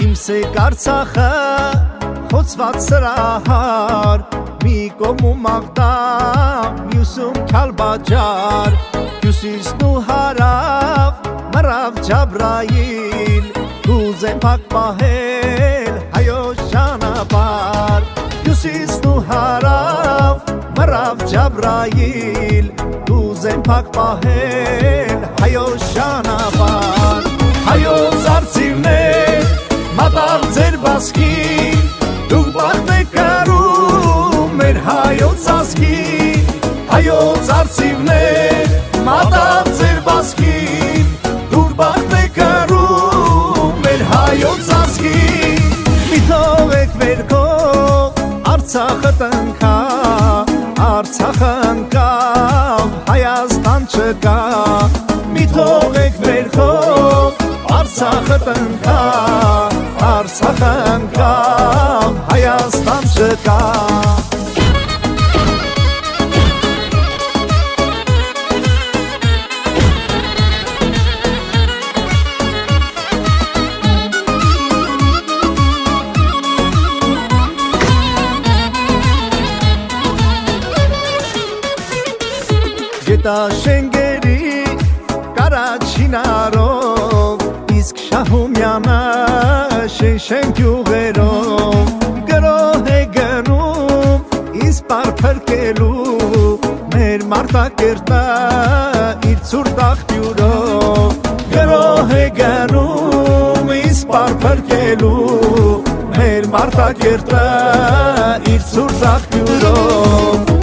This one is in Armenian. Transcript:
Իմսեք Արցախը խոցված սրահար մի կողմում աղտամ մյուսում քալբաջար հյուսիսն ու հարավ մռավ Ջաբրայիլ կուզեմ փակ պահել հայոց ճանապարհ հյուսիսն ու հարավ մռավ Ջաբրայիլ կուզեմ փակ պահել հայոց ճանապարհ հայոց արծիվներ մատաղ ձեր բասկին դուք բախտ եք կարում մեր հայոց ազգին հայոց արծիվներ մատաղ ձեր բասկին դուք բախտ եք կարում մեր հայոց ազգին մի թողեք վերքով Արցախը տնքա Արցախը ընկավ Հայաստան չկա մի թողեք վերքով Արցախը տնքա Արցախը ընկավ Հայաստան չկա Գետաշենգերի կարաչինարով իսկ Շահումյանը շեշեն գյուղերով գրոհ է գնում իսպար փրկելու մեր Մարտակերտը իր ցուրտ աղբյուրով գրոհ է գնում իսպար փրկելու մեր Մարտակերտը իր ցուրտ աղբյուրով